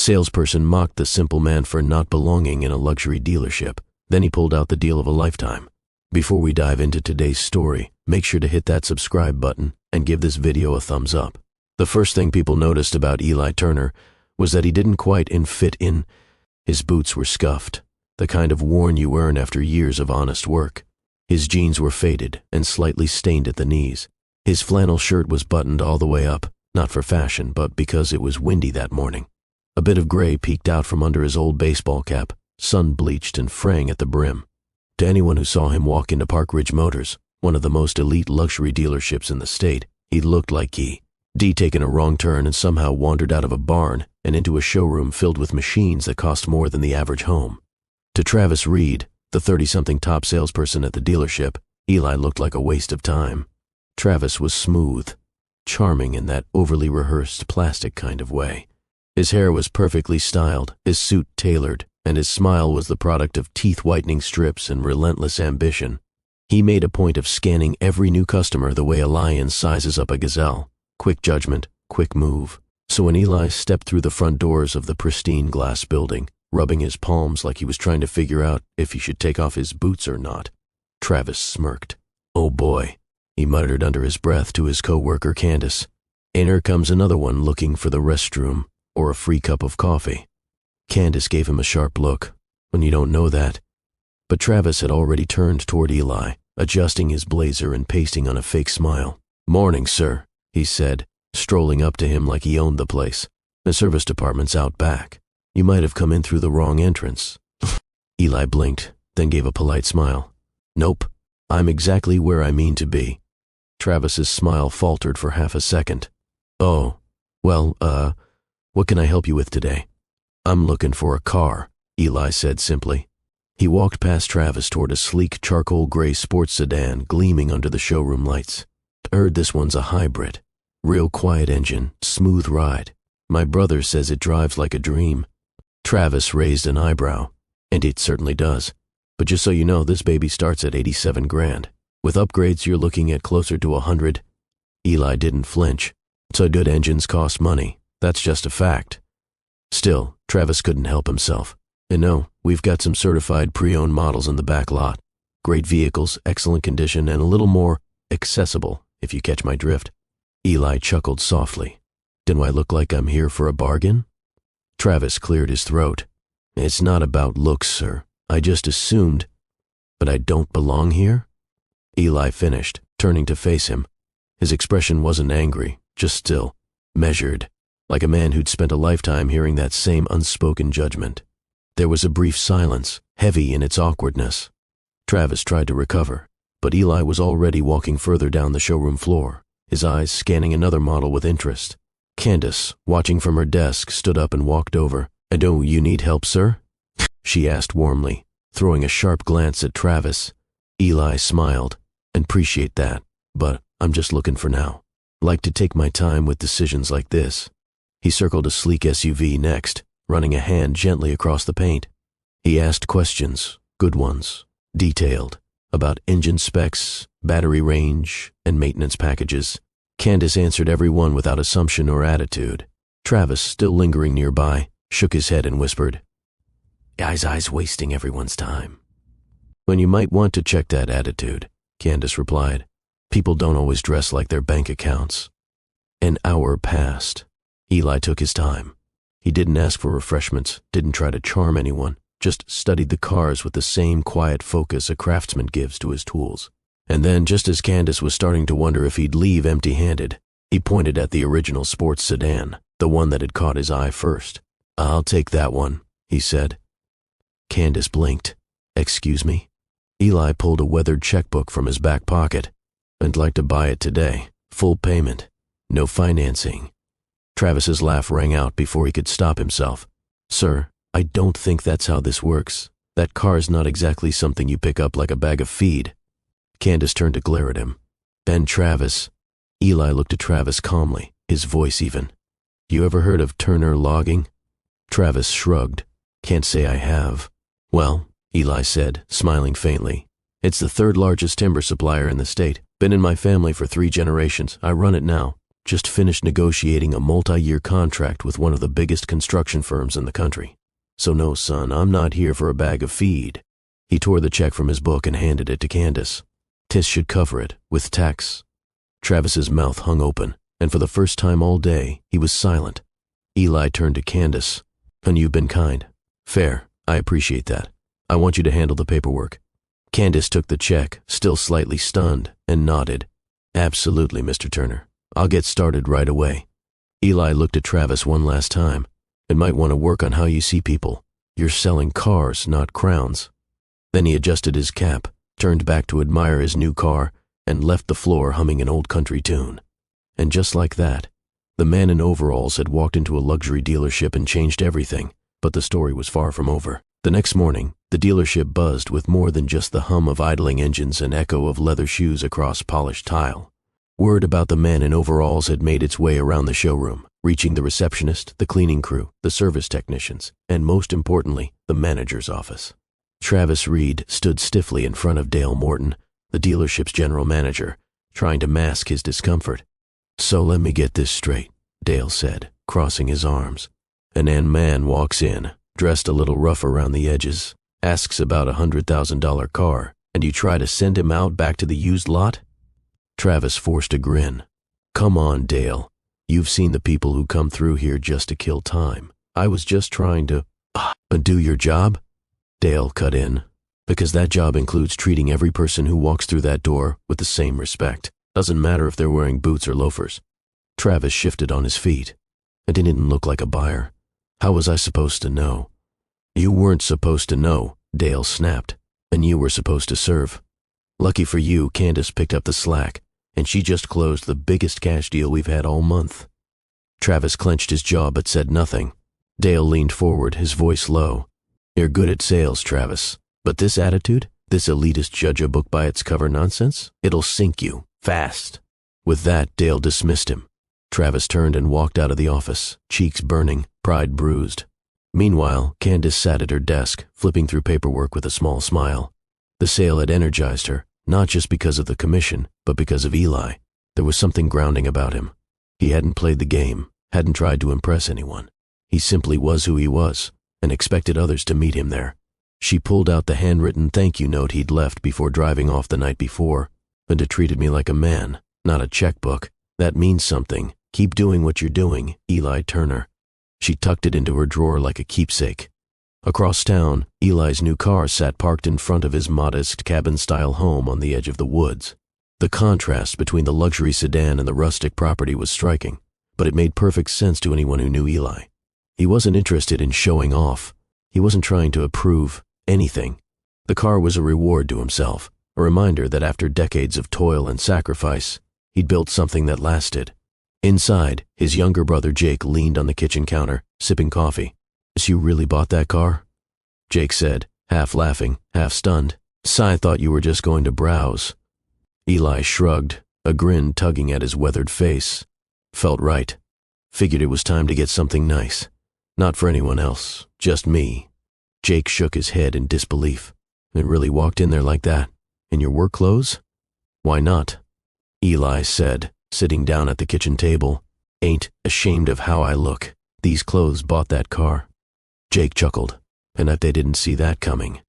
Salesperson mocked the simple man for not belonging in a luxury dealership. Then he pulled out the deal of a lifetime. Before we dive into today's story, make sure to hit that subscribe button and give this video a thumbs up. The first thing people noticed about Eli Turner was that he didn't quite fit in. His boots were scuffed, the kind of worn you earn after years of honest work. His jeans were faded and slightly stained at the knees. His flannel shirt was buttoned all the way up, not for fashion, but because it was windy that morning. A bit of gray peeked out from under his old baseball cap, sun-bleached and fraying at the brim. To anyone who saw him walk into Park Ridge Motors, one of the most elite luxury dealerships in the state, he looked like he'd taken a wrong turn and somehow wandered out of a barn and into a showroom filled with machines that cost more than the average home. To Travis Reed, the 30-something top salesperson at the dealership, Eli looked like a waste of time. Travis was smooth, charming in that overly rehearsed plastic kind of way. His hair was perfectly styled, his suit tailored, and his smile was the product of teeth-whitening strips and relentless ambition. He made a point of scanning every new customer the way a lion sizes up a gazelle. Quick judgment, quick move. So when Eli stepped through the front doors of the pristine glass building, rubbing his palms like he was trying to figure out if he should take off his boots or not, Travis smirked. "Oh boy," he muttered under his breath to his co-worker Candace. "And here comes another one looking for the restroom or a free cup of coffee." Candace gave him a sharp look. "When you don't know that." But Travis had already turned toward Eli, adjusting his blazer and pasting on a fake smile. "Morning, sir," he said, strolling up to him like he owned the place. "The service department's out back. You might have come in through the wrong entrance." Eli blinked, then gave a polite smile. "Nope, I'm exactly where I mean to be." Travis's smile faltered for half a second. "Oh, well, what can I help you with today?" "I'm looking for a car," Eli said simply. He walked past Travis toward a sleek charcoal gray sports sedan gleaming under the showroom lights. "Heard this one's a hybrid. Real quiet engine, smooth ride. My brother says it drives like a dream." Travis raised an eyebrow. "And it certainly does. But just so you know, this baby starts at 87 grand. With upgrades, you're looking at closer to 100. Eli didn't flinch. "So good engines cost money. That's just a fact." Still, Travis couldn't help himself. "And no, we've got some certified pre-owned models in the back lot. Great vehicles, excellent condition, and a little more accessible, if you catch my drift." Eli chuckled softly. "Do I look like I'm here for a bargain?" Travis cleared his throat. "It's not about looks, sir. I just assumed. But I don't belong here?" Eli finished, turning to face him. His expression wasn't angry, just still, measured, like a man who'd spent a lifetime hearing that same unspoken judgment. There was a brief silence, heavy in its awkwardness. Travis tried to recover, but Eli was already walking further down the showroom floor, his eyes scanning another model with interest. Candace, watching from her desk, stood up and walked over. "And oh, you need help, sir?" she asked warmly, throwing a sharp glance at Travis. Eli smiled. "Appreciate that, but I'm just looking for now. Like to take my time with decisions like this." He circled a sleek SUV next, running a hand gently across the paint. He asked questions, good ones, detailed, about engine specs, battery range, and maintenance packages. Candace answered every one without assumption or attitude. Travis, still lingering nearby, shook his head and whispered, "Guy's wasting everyone's time." "When you might want to check that attitude," Candace replied. "People don't always dress like their bank accounts." An hour passed. Eli took his time. He didn't ask for refreshments, didn't try to charm anyone, just studied the cars with the same quiet focus a craftsman gives to his tools. And then, just as Candace was starting to wonder if he'd leave empty-handed, he pointed at the original sports sedan, the one that had caught his eye first. "I'll take that one," he said. Candace blinked. "Excuse me?" Eli pulled a weathered checkbook from his back pocket. "I'd like to buy it today. Full payment. No financing." Travis's laugh rang out before he could stop himself. "Sir, I don't think that's how this works. That car's not exactly something you pick up like a bag of feed." Candace turned to glare at him. "Ben Travis." Eli looked at Travis calmly, his voice even. "You ever heard of Turner Logging?" Travis shrugged. "Can't say I have." "Well," Eli said, smiling faintly, "it's the third largest timber supplier in the state. Been in my family for 3 generations. I run it now. Just finished negotiating a multi-year contract with one of the biggest construction firms in the country. So no, son, I'm not here for a bag of feed. He tore the check from his book and handed it to Candace. Tis should cover it, with tax. Travis's mouth hung open, and for the first time all day, he was silent. Eli turned to Candace. And you've been kind. Fair, I appreciate that. I want you to handle the paperwork. Candace took the check, still slightly stunned, and nodded. Absolutely, Mr. Turner. I'll get started right away. Eli looked at Travis one last time. It might want to work on how you see people. You're selling cars, not crowns. Then he adjusted his cap, turned back to admire his new car, and left the floor humming an old country tune. And just like that, the man in overalls had walked into a luxury dealership and changed everything, but the story was far from over. The next morning, the dealership buzzed with more than just the hum of idling engines and echo of leather shoes across polished tile. Word about the man in overalls had made its way around the showroom, reaching the receptionist, the cleaning crew, the service technicians, and most importantly, the manager's office. Travis Reed stood stiffly in front of Dale Morton, the dealership's general manager, trying to mask his discomfort. So let me get this straight, Dale said, crossing his arms. An man walks in, dressed a little rough around the edges, asks about $100,000 car, and you try to send him out back to the used lot? Travis forced a grin. Come on, Dale. You've seen the people who come through here just to kill time. I was just trying to do your job? Dale cut in. Because that job includes treating every person who walks through that door with the same respect. Doesn't matter if they're wearing boots or loafers. Travis shifted on his feet. I didn't look like a buyer. How was I supposed to know? You weren't supposed to know, Dale snapped, and you were supposed to serve. Lucky for you, Candace picked up the slack, and she just closed the biggest cash deal we've had all month. Travis clenched his jaw but said nothing. Dale leaned forward, his voice low. You're good at sales, Travis, but this attitude, this elitist judge a book by its cover nonsense, it'll sink you, fast. With that, Dale dismissed him. Travis turned and walked out of the office, cheeks burning, pride bruised. Meanwhile, Candace sat at her desk, flipping through paperwork with a small smile. The sale had energized her, not just because of the commission, but because of Eli. There was something grounding about him. He hadn't played the game, hadn't tried to impress anyone. He simply was who he was, and expected others to meet him there. She pulled out the handwritten thank you note he'd left before driving off the night before, and it treated me like a man, not a checkbook. That means something. Keep doing what you're doing, Eli Turner. She tucked it into her drawer like a keepsake. Across town, Eli's new car sat parked in front of his modest cabin-style home on the edge of the woods. The contrast between the luxury sedan and the rustic property was striking, but it made perfect sense to anyone who knew Eli. He wasn't interested in showing off. He wasn't trying to approve anything. The car was a reward to himself, a reminder that after decades of toil and sacrifice, he'd built something that lasted. Inside, his younger brother Jake leaned on the kitchen counter, sipping coffee. So you really bought that car? Jake said, half laughing, half stunned. I thought you were just going to browse. Eli shrugged, a grin tugging at his weathered face. Felt right. Figured it was time to get something nice. Not for anyone else, just me. Jake shook his head in disbelief. It really walked in there like that? In your work clothes? Why not? Eli said, sitting down at the kitchen table. Ain't ashamed of how I look. These clothes bought that car. Jake chuckled, and they didn't see that coming.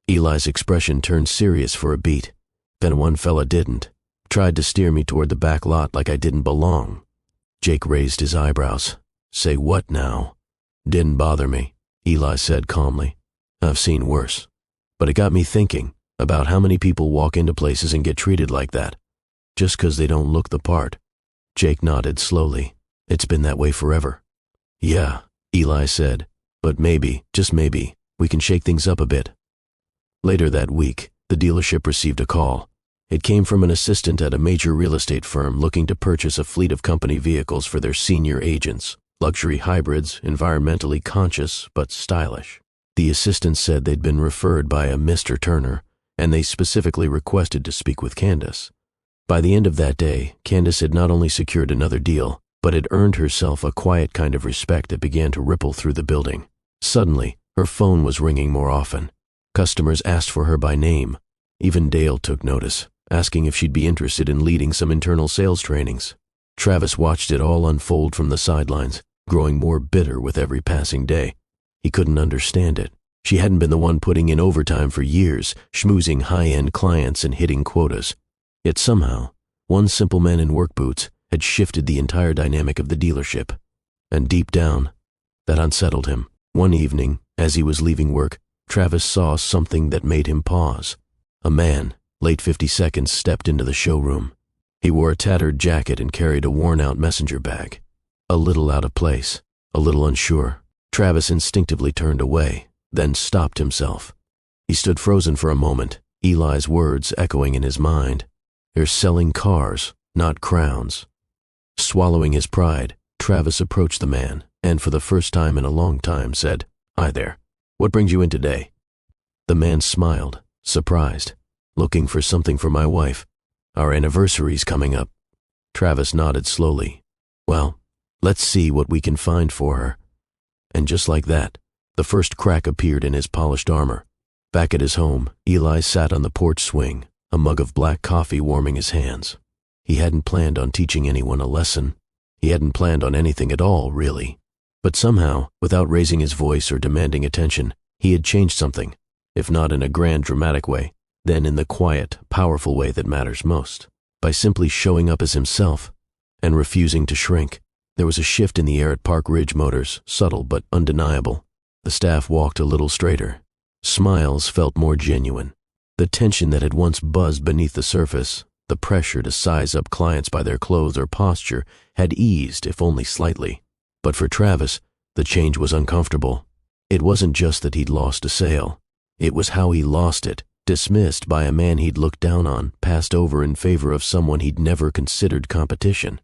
Eli's expression turned serious for a beat. Then one fella didn't. Tried to steer me toward the back lot like I didn't belong. Jake raised his eyebrows. Say what now? Didn't bother me, Eli said calmly. I've seen worse. But it got me thinking about how many people walk into places and get treated like that, just 'cause they don't look the part. Jake nodded slowly. It's been that way forever. Yeah, Eli said, but maybe, just maybe, we can shake things up a bit. Later that week, the dealership received a call. It came from an assistant at a major real estate firm looking to purchase a fleet of company vehicles for their senior agents, luxury hybrids, environmentally conscious but stylish. The assistant said they'd been referred by a Mr. Turner, and they specifically requested to speak with Candace. By the end of that day, Candace had not only secured another deal, but had earned herself a quiet kind of respect that began to ripple through the building. Suddenly, her phone was ringing more often. Customers asked for her by name. Even Dale took notice, asking if she'd be interested in leading some internal sales trainings. Travis watched it all unfold from the sidelines, growing more bitter with every passing day. He couldn't understand it. She hadn't been the one putting in overtime for years, schmoozing high-end clients and hitting quotas. Yet somehow, one simple man in work boots had shifted the entire dynamic of the dealership. And deep down, that unsettled him. One evening, as he was leaving work, Travis saw something that made him pause. A man, late 52nd, stepped into the showroom. He wore a tattered jacket and carried a worn-out messenger bag. A little out of place, a little unsure, Travis instinctively turned away, then stopped himself. He stood frozen for a moment, Eli's words echoing in his mind. "They're selling cars, not crowns." Swallowing his pride, Travis approached the man and, for the first time in a long time, said, "Hi there. What brings you in today?" The man smiled, surprised. "Looking for something for my wife. Our anniversary's coming up." Travis nodded slowly. "Well, let's see what we can find for her." And just like that, the first crack appeared in his polished armor. Back at his home, Eli sat on the porch swing, a mug of black coffee warming his hands. He hadn't planned on teaching anyone a lesson. He hadn't planned on anything at all, really. But somehow, without raising his voice or demanding attention, he had changed something, if not in a grand dramatic way, then in the quiet, powerful way that matters most. By simply showing up as himself and refusing to shrink. There was a shift in the air at Park Ridge Motors, subtle but undeniable. The staff walked a little straighter. Smiles felt more genuine. The tension that had once buzzed beneath the surface, the pressure to size up clients by their clothes or posture, had eased, if only slightly. But for Travis, the change was uncomfortable. It wasn't just that he'd lost a sale. It was how he lost it, dismissed by a man he'd looked down on, passed over in favor of someone he'd never considered competition.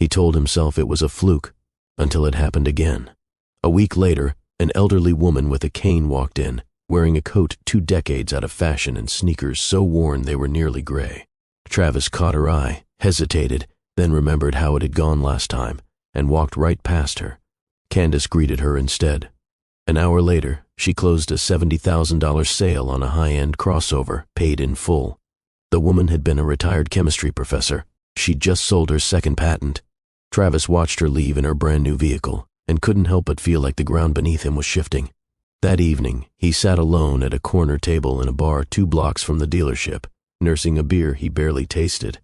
He told himself it was a fluke, until it happened again. A week later, an elderly woman with a cane walked in, wearing a coat 2 decades out of fashion and sneakers so worn they were nearly gray. Travis caught her eye, hesitated, then remembered how it had gone last time, and walked right past her. Candace greeted her instead. An hour later, she closed a $70,000 sale on a high-end crossover, paid in full. The woman had been a retired chemistry professor. She'd just sold her second patent. Travis watched her leave in her brand-new vehicle and couldn't help but feel like the ground beneath him was shifting. That evening, he sat alone at a corner table in a bar 2 blocks from the dealership, nursing a beer he barely tasted.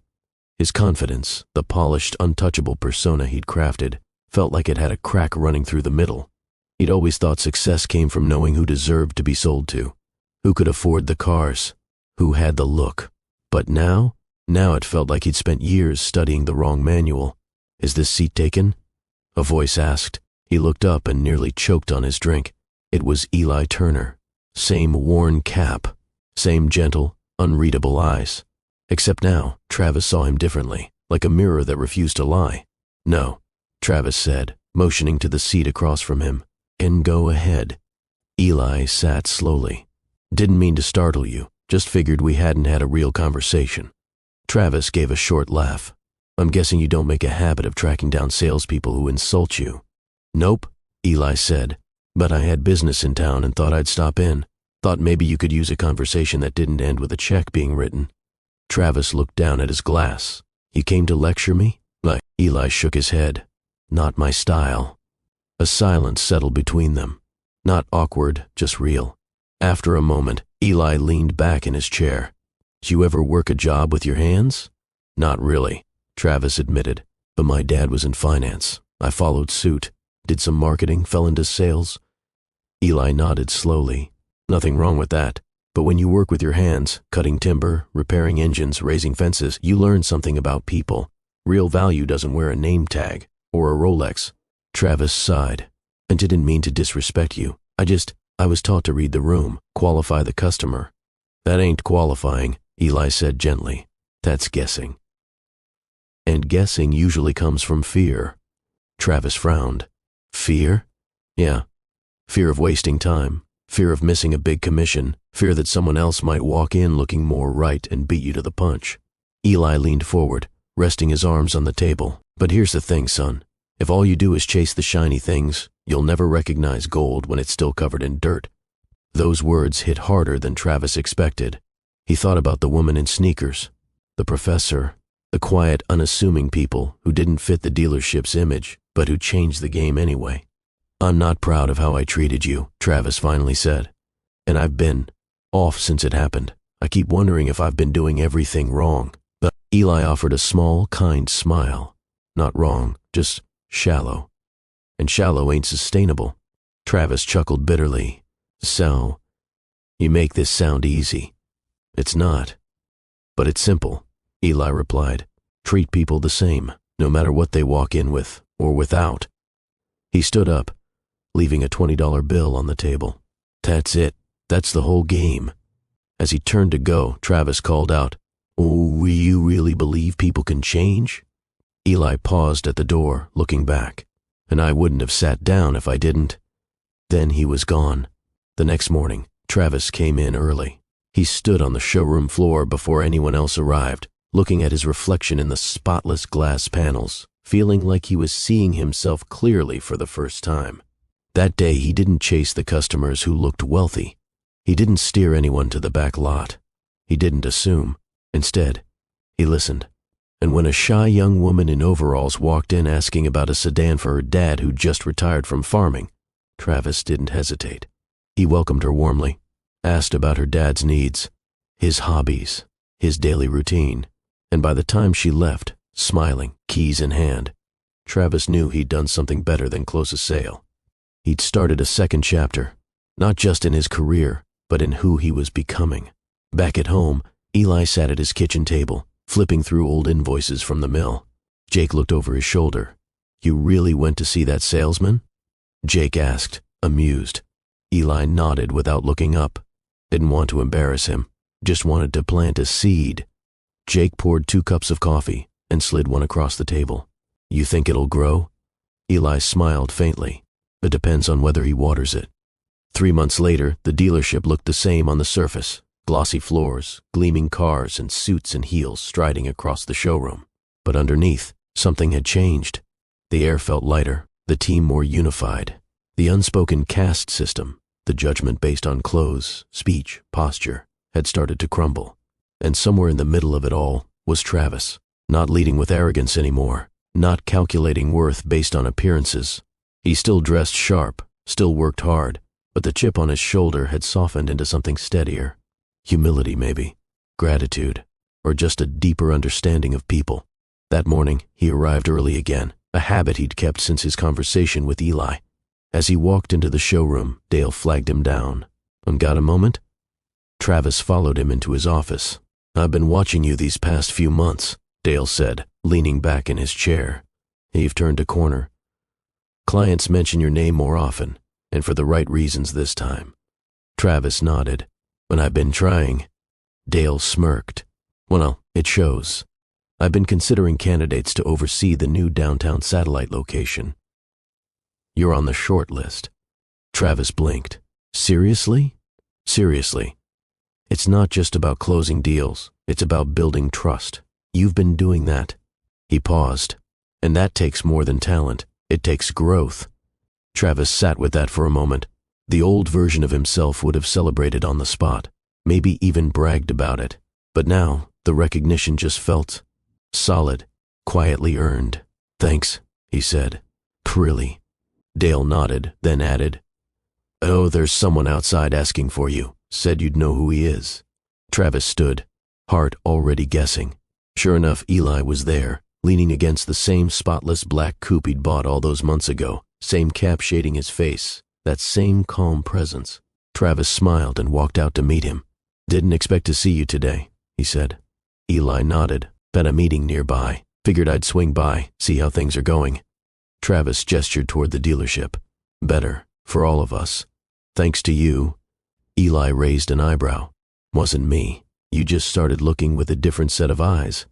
His confidence, the polished, untouchable persona he'd crafted, felt like it had a crack running through the middle. He'd always thought success came from knowing who deserved to be sold to, who could afford the cars, who had the look. But now it felt like he'd spent years studying the wrong manual. "Is this seat taken?" a voice asked. He looked up and nearly choked on his drink. It was Eli Turner. Same worn cap, same gentle, unreadable eyes. Except now, Travis saw him differently, like a mirror that refused to lie. "No," Travis said, motioning to the seat across from him. "And go ahead." Eli sat slowly. "Didn't mean to startle you, just figured we hadn't had a real conversation." Travis gave a short laugh. "I'm guessing you don't make a habit of tracking down salespeople who insult you." "Nope," Eli said, "but I had business in town and thought I'd stop in. Thought maybe you could use a conversation that didn't end with a check being written." Travis looked down at his glass. "You came to lecture me?" Eli shook his head. "Not my style." A silence settled between them. Not awkward, just real. After a moment, Eli leaned back in his chair. "Do you ever work a job with your hands?" "Not really," Travis admitted, "but my dad was in finance. I followed suit, did some marketing, fell into sales." Eli nodded slowly. "Nothing wrong with that. But when you work with your hands, cutting timber, repairing engines, raising fences, you learn something about people. Real value doesn't wear a name tag or a Rolex." Travis sighed. "I didn't mean to disrespect you. I was taught to read the room, qualify the customer." "That ain't qualifying," Eli said gently. "That's guessing. And guessing usually comes from fear." Travis frowned. "Fear?" "Yeah. Fear of wasting time. Fear of missing a big commission. Fear that someone else might walk in looking more right and beat you to the punch." Eli leaned forward, resting his arms on the table. "But here's the thing, son. If all you do is chase the shiny things, you'll never recognize gold when it's still covered in dirt." Those words hit harder than Travis expected. He thought about the woman in sneakers, the professor, The quiet, unassuming people who didn't fit the dealership's image, but who changed the game anyway. "I'm not proud of how I treated you," Travis finally said. "And I've been off since it happened. I keep wondering if I've been doing everything wrong." But Eli offered a small, kind smile. "Not wrong, just shallow. And shallow ain't sustainable." Travis chuckled bitterly. "So, you make this sound easy." "It's not. But it's simple," Eli replied. "Treat people the same, no matter what they walk in with or without." He stood up, leaving a $20 bill on the table. "That's it. That's the whole game." As he turned to go, Travis called out, "Oh, you really believe people can change?" Eli paused at the door, looking back. "And I wouldn't have sat down if I didn't." Then he was gone. The next morning, Travis came in early. He stood on the showroom floor before anyone else arrived, looking at his reflection in the spotless glass panels, feeling like he was seeing himself clearly for the first time. That day, he didn't chase the customers who looked wealthy. He didn't steer anyone to the back lot. He didn't assume. Instead, he listened. And when a shy young woman in overalls walked in asking about a sedan for her dad who'd just retired from farming, Travis didn't hesitate. He welcomed her warmly, asked about her dad's needs, his hobbies, his daily routine, and by the time she left, smiling, keys in hand, Travis knew he'd done something better than close a sale. He'd started a second chapter, not just in his career, but in who he was becoming. Back at home, Eli sat at his kitchen table, flipping through old invoices from the mill. Jake looked over his shoulder. "You really went to see that salesman?" Jake asked, amused. Eli nodded without looking up. Didn't want to embarrass him, just wanted to plant a seed. Jake poured 2 cups of coffee and slid one across the table. "You think it'll grow?" Eli smiled faintly. "It depends on whether he waters it." 3 months later, the dealership looked the same on the surface. Glossy floors, gleaming cars, and suits and heels striding across the showroom. But underneath, something had changed. The air felt lighter, the team more unified. The unspoken caste system, the judgment based on clothes, speech, posture, had started to crumble. And somewhere in the middle of it all was Travis, not leading with arrogance anymore, not calculating worth based on appearances. He still dressed sharp, still worked hard, but the chip on his shoulder had softened into something steadier. Humility, maybe, gratitude, or just a deeper understanding of people. That morning, he arrived early again, a habit he'd kept since his conversation with Eli. As he walked into the showroom, Dale flagged him down. "Got a moment?" Travis followed him into his office. "I've been watching you these past few months," Dale said, leaning back in his chair. You've turned a corner. "Clients mention your name more often, and for the right reasons this time." Travis nodded. "When I've been trying." Dale smirked. "Well, it shows. I've been considering candidates to oversee the new downtown satellite location." "You're on the short list." Travis blinked. "Seriously?" "Seriously. It's not just about closing deals. It's about building trust. You've been doing that." He paused. "And that takes more than talent. It takes growth." Travis sat with that for a moment. The old version of himself would have celebrated on the spot, maybe even bragged about it. But now, the recognition just felt solid, quietly earned. "Thanks," he said. "Really?" Dale nodded, then added, "Oh, there's someone outside asking for you. Said you'd know who he is." Travis stood, heart already guessing. Sure enough, Eli was there, leaning against the same spotless black coupe he'd bought all those months ago, same cap shading his face, that same calm presence. Travis smiled and walked out to meet him. "Didn't expect to see you today," he said. Eli nodded. "Had a meeting nearby. Figured I'd swing by, see how things are going." Travis gestured toward the dealership. "Better, for all of us. Thanks to you." Eli raised an eyebrow. "Wasn't me. You just started looking with a different set of eyes."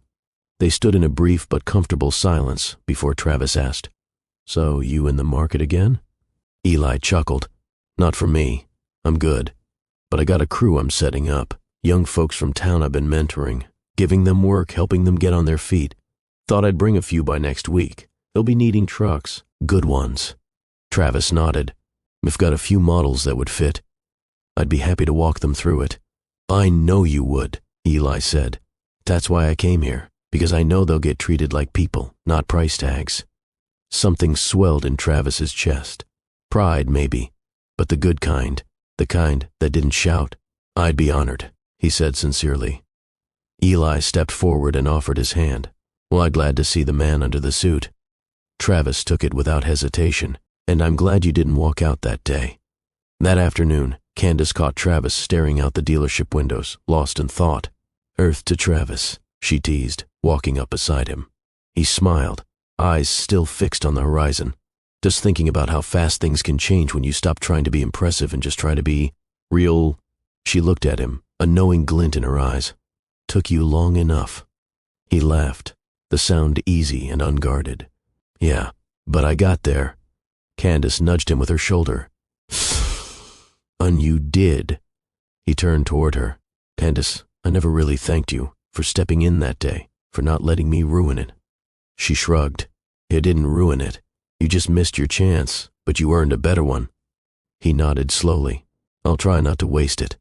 They stood in a brief but comfortable silence before Travis asked, "So you in the market again?" Eli chuckled. "Not for me. I'm good. But I got a crew I'm setting up. Young folks from town I've been mentoring, giving them work, helping them get on their feet. Thought I'd bring a few by next week. They'll be needing trucks. Good ones." Travis nodded. "We've got a few models that would fit. I'd be happy to walk them through it." "I know you would," Eli said. "That's why I came here. Because I know they'll get treated like people, not price tags. Something swelled in Travis's chest. Pride, maybe, but the good kind, the kind that didn't shout. I'd be honored, he said sincerely. Eli stepped forward and offered his hand. Well, I'm glad to see the man under the suit. Travis took it without hesitation, and I'm glad you didn't walk out that day. That afternoon, Candace caught Travis staring out the dealership windows, lost in thought. Earth to Travis, she teased, walking up beside him. He smiled, eyes still fixed on the horizon, just thinking about how fast things can change when you stop trying to be impressive and just try to be real. She looked at him, a knowing glint in her eyes. Took you long enough. He laughed, the sound easy and unguarded. Yeah, but I got there. Candace nudged him with her shoulder. You did. He turned toward her. Candace, I never really thanked you for stepping in that day, for not letting me ruin it. She shrugged. You didn't ruin it. You just missed your chance, but you earned a better one. He nodded slowly. I'll try not to waste it.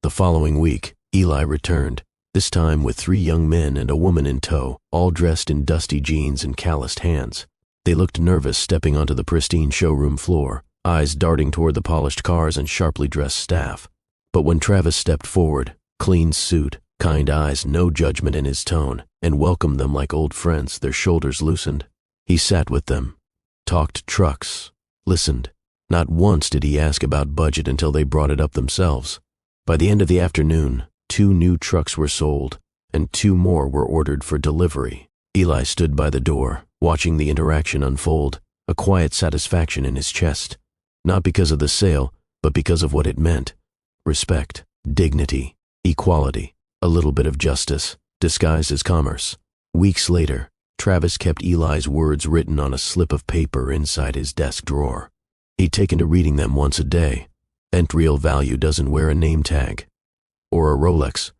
The following week, Eli returned, this time with 3 young men and a woman in tow, all dressed in dusty jeans and calloused hands. They looked nervous stepping onto the pristine showroom floor, eyes darting toward the polished cars and sharply dressed staff. But when Travis stepped forward, clean suit, kind eyes, no judgment in his tone, and welcomed them like old friends, their shoulders loosened. He sat with them, talked trucks, listened. Not once did he ask about budget until they brought it up themselves. By the end of the afternoon, 2 new trucks were sold, and 2 more were ordered for delivery. Eli stood by the door, watching the interaction unfold, a quiet satisfaction in his chest. Not because of the sale, but because of what it meant. Respect, dignity, equality, a little bit of justice, disguised as commerce. Weeks later, Travis kept Eli's words written on a slip of paper inside his desk drawer. He'd taken to reading them once a day. And real value doesn't wear a name tag. Or a Rolex.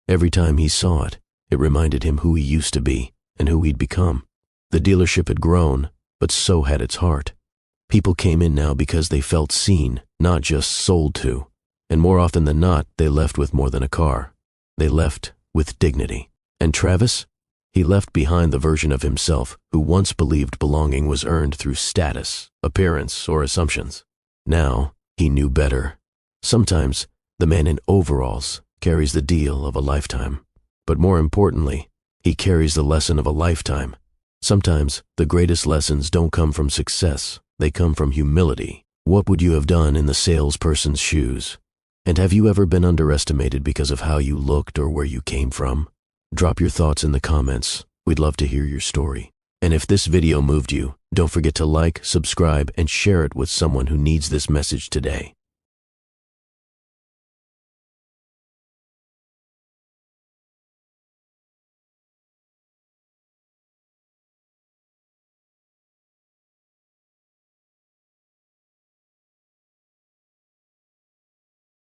Every time he saw it, it reminded him who he used to be and who he'd become. The dealership had grown, but so had its heart. People came in now because they felt seen, not just sold to. And more often than not, they left with more than a car. They left with dignity. And Travis? He left behind the version of himself who once believed belonging was earned through status, appearance, or assumptions. Now, he knew better. Sometimes, the man in overalls carries the deal of a lifetime. But more importantly, he carries the lesson of a lifetime. Sometimes, the greatest lessons don't come from success. They come from humility. What would you have done in the salesperson's shoes? And have you ever been underestimated because of how you looked or where you came from? Drop your thoughts in the comments. We'd love to hear your story. And if this video moved you, don't forget to like, subscribe, and share it with someone who needs this message today.